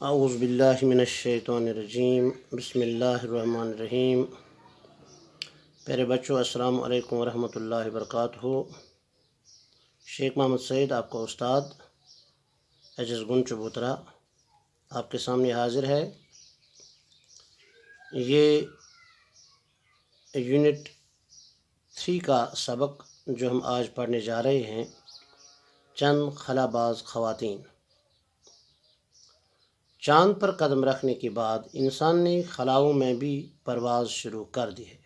اعوذ باللہ من الشیطان الرجیم بسم اللہ الرحمن الرحیم۔ پیارے بچوں، السلام علیکم ورحمۃ اللہ وبرکاتہ۔ شیخ محمد سعید آپ کا استاد ایجز گن چبوترا آپ کے سامنے حاضر ہے۔ یہ یونٹ 3 کا سبق جو ہم آج پڑھنے جا رہے ہیں، چند خلا باز خواتین۔ چاند پر قدم رکھنے کے بعد انسان نے خلاؤں میں بھی پرواز شروع کر دی ہے۔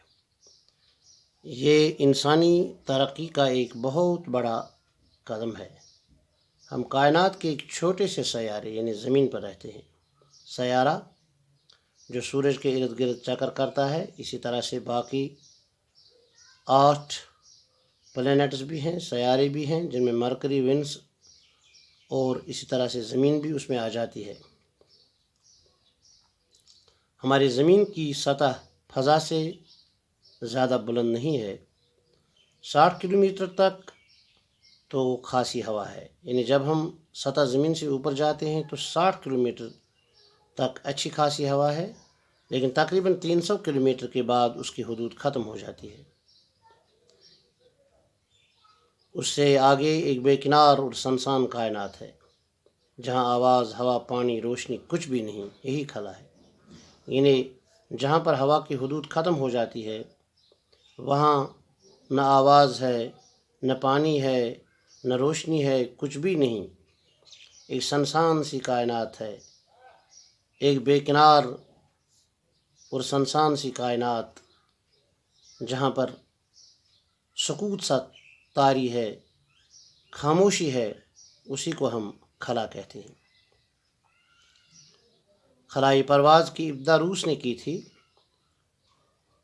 یہ انسانی ترقی کا ایک بہت بڑا قدم ہے۔ ہم کائنات کے ایک چھوٹے سے سیارے یعنی زمین پر رہتے ہیں۔ سیارہ جو سورج کے ارد گرد چکر کرتا ہے، اسی طرح سے باقی 8 پلینٹس بھی ہیں، سیارے بھی ہیں، جن میں مرکری، وینس اور اسی طرح سے زمین بھی اس میں آ جاتی ہے۔ ہماری زمین کی سطح فضا سے زیادہ بلند نہیں ہے۔ 60 کلومیٹر تک تو خاصی ہوا ہے، یعنی جب ہم سطح زمین سے اوپر جاتے ہیں تو 60 کلومیٹر تک اچھی خاصی ہوا ہے، لیکن تقریباً 300 کلومیٹر کے بعد اس کی حدود ختم ہو جاتی ہے۔ اس سے آگے ایک بے کنار اور سنسان کائنات ہے، جہاں آواز، ہوا، پانی، روشنی کچھ بھی نہیں۔ یہی خلا ہے، یعنی جہاں پر ہوا کی حدود ختم ہو جاتی ہے وہاں نہ آواز ہے، نہ پانی ہے، نہ روشنی ہے، کچھ بھی نہیں۔ ایک سنسان سی کائنات ہے، ایک بے کنار اور سنسان سی کائنات، جہاں پر سکوت سا طاری ہے، خاموشی ہے، اسی کو ہم خلا کہتے ہیں۔ خلائی پرواز کی ابتدا روس نے کی تھی،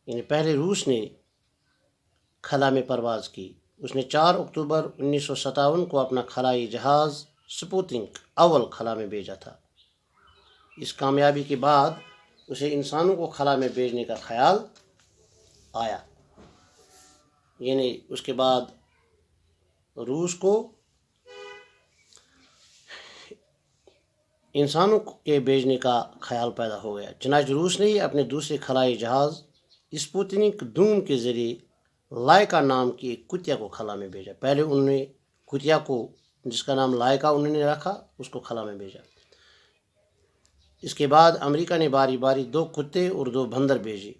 یعنی پہلے روس نے خلا میں پرواز کی۔ اس نے 4 اکتوبر 1957 کو اپنا خلائی جہاز سپوتنک اول خلا میں بھیجا تھا۔ اس کامیابی کے بعد اسے انسانوں کو خلا میں بھیجنے کا خیال آیا، یعنی اس کے بعد روس کو انسانوں کے بھیجنے کا خیال پیدا ہو گیا۔ چنانچہ روس نے اپنے دوسرے خلائی جہاز اسپوتنک دوم کے ذریعے لائکا نام کی ایک کتیا کو خلا میں بھیجا۔ پہلے انہوں نے کتیا کو، جس کا نام لائکا انہوں نے رکھا، اس کو خلا میں بھیجا۔ اس کے بعد امریکہ نے باری باری 2 کتے اور 2 بندر بھیجے۔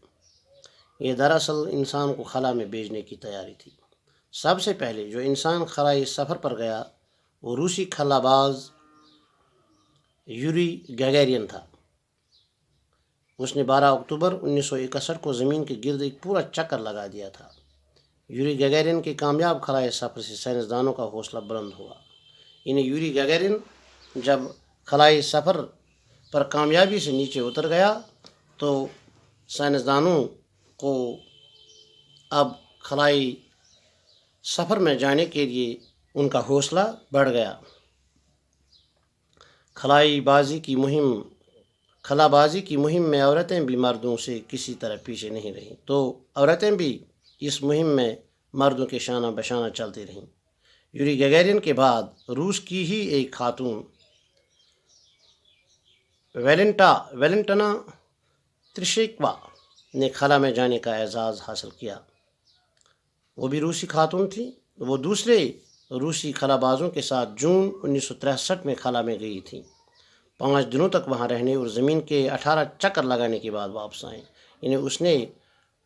یہ دراصل انسان کو خلا میں بھیجنے کی تیاری تھی۔ سب سے پہلے جو انسان خلائی سفر پر گیا وہ روسی خلا باز یوری گگیرین تھا۔ اس نے 12 اکتوبر 1961 کو زمین کے گرد ایک پورا چکر لگا دیا تھا۔ یوری گگیرین کے کامیاب خلائی سفر سے سائنسدانوں کا حوصلہ بلند ہوا۔ یوری گگیرین جب خلائی سفر پر کامیابی سے نیچے اتر گیا تو سائنسدانوں کو اب خلائی سفر میں جانے کے لیے ان کا حوصلہ بڑھ گیا۔ خلا بازی کی مہم میں عورتیں بھی مردوں سے کسی طرح پیچھے نہیں رہیں، تو عورتیں بھی اس مہم میں مردوں کے شانہ بشانہ چلتی رہیں۔ یوری گگیرین کے بعد روس کی ہی ایک خاتون ویلنٹنا ترشیکوا نے خلا میں جانے کا اعزاز حاصل کیا۔ وہ بھی روسی خاتون تھی۔ وہ دوسرے روسی خلا بازوں کے ساتھ جون 1963 میں خلا میں گئی تھی۔ 5 دنوں تک وہاں رہنے اور زمین کے 18 چکر لگانے کے بعد واپس آئیں۔ اس نے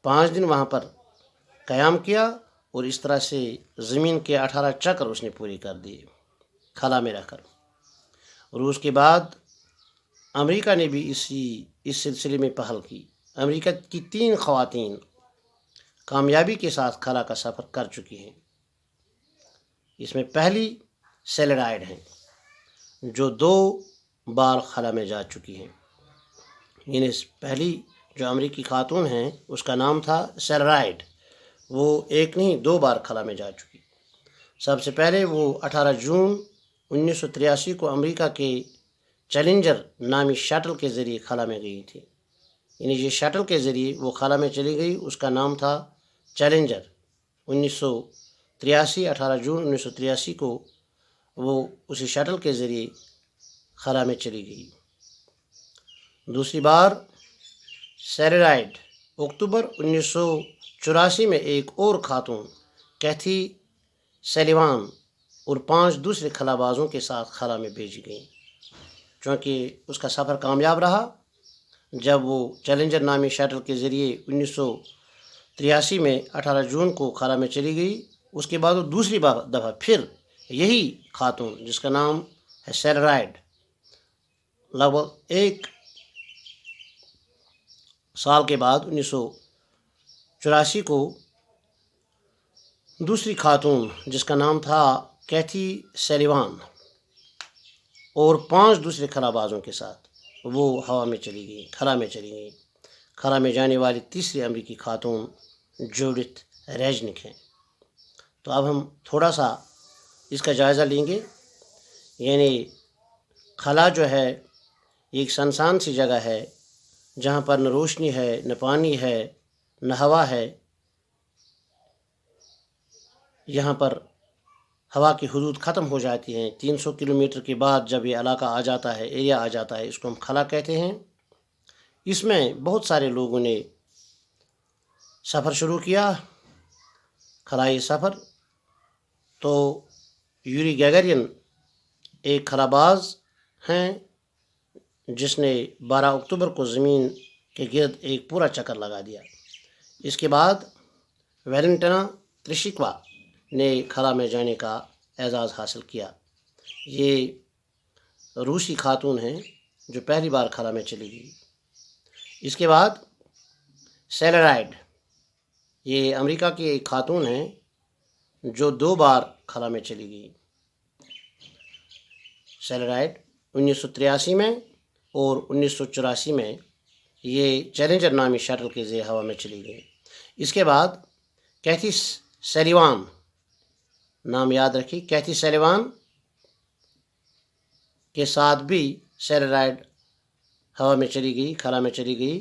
5 دن وہاں پر قیام کیا اور اس طرح سے زمین کے 18 چکر اس نے پوری کر دیے خلا میں رہ کر۔ روس کے بعد امریکہ نے بھی اس سلسلے میں پہل کی۔ امریکہ کی 3 خواتین کامیابی کے ساتھ خلا کا سفر کر چکی ہیں۔ اس میں پہلی سیلرائڈ ہیں، جو 2 بار خلا میں جا چکی ہیں۔ پہلی جو امریکی خاتون ہیں اس کا نام تھا سیلرائڈ، وہ 1 نہیں 2 بار خلا میں جا چکی۔ سب سے پہلے وہ 18 جون 1983 کو امریکہ کے چیلنجر نامی شٹل کے ذریعے خلا میں گئی تھی۔ یہ شٹل کے ذریعے وہ خلا میں چلی گئی، اس کا نام تھا چیلنجر۔ 18 جون 1983 کو وہ اسی شٹل کے ذریعے خلا میں چلی گئی۔ دوسری بار سیلرائڈ اکتوبر 1984 میں ایک اور خاتون کیتھی سلیوان اور 5 دوسرے خلا بازوں کے ساتھ خلا میں بھیجی گئیں۔ چونکہ اس کا سفر کامیاب رہا، جب وہ چیلنجر نامی شٹل کے ذریعے 1983 میں 18 جون کو خلا میں چلی گئی، اس کے بعد وہ دوسری دفعہ پھر یہی خاتون جس کا نام ہے سیلرائڈ لگ بھگ 1 سال کے بعد 1984 کو دوسری خاتون جس کا نام تھا کیتھی سلیوان اور 5 دوسرے خلا بازوں کے ساتھ وہ خلا میں چلی گئی۔ خلا میں جانے والی تیسری امریکی خاتون جوڈتھ ریجنک ہیں۔ تو اب ہم تھوڑا سا اس کا جائزہ لیں گے۔ یعنی خلا جو ہے ایک سنسان سی جگہ ہے جہاں پر نہ روشنی ہے، نہ پانی ہے، نہ ہوا ہے۔ یہاں پر ہوا کی حدود ختم ہو جاتی ہیں۔ 300 کلومیٹر کے بعد جب یہ علاقہ آ جاتا ہے، ایریا آ جاتا ہے، اس کو ہم خلا کہتے ہیں۔ اس میں بہت سارے لوگوں نے سفر شروع کیا، خلائی سفر۔ تو یوری گیگرین ایک خلا باز ہیں جس نے 12 اکتوبر کو زمین کے گرد ایک پورا چکر لگا دیا۔ اس کے بعد ویلنٹنا ترشیکوا نے خلا میں جانے کا اعزاز حاصل کیا۔ یہ روسی خاتون ہیں جو پہلی بار خلا میں چلی گئی۔ اس کے بعد سیلرائڈ، یہ امریکہ کی ایک خاتون ہیں جو 2 بار خلا میں چلی گئی۔ سیلرائڈ 1983 میں اور 1984 میں یہ چیلنجر نامی شٹل کے ذریعے ہوا میں چلی گئی۔ اس کے بعد کیتھی سلیوان، نام یاد رکھی، کیتھی سلیوان کے ساتھ بھی سیلرائڈ ہوا میں چلی گئی، خلا میں چلی گئی۔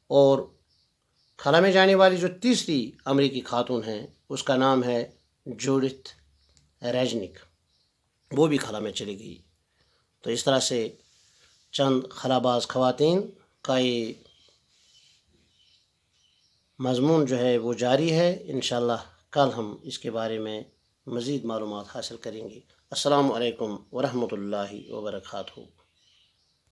اور خلا میں جانے والی جو تیسری امریکی خاتون ہیں اس کا نام ہے جوڈتھ ریجنک، وہ بھی خلا میں چلی گئی۔ تو اس طرح سے چند خلا باز خواتین کا یہ مضمون جو ہے وہ جاری ہے۔ انشاءاللہ کل ہم اس کے بارے میں مزید معلومات حاصل کریں گے۔ السلام علیکم ورحمۃ اللہ وبرکاتہ۔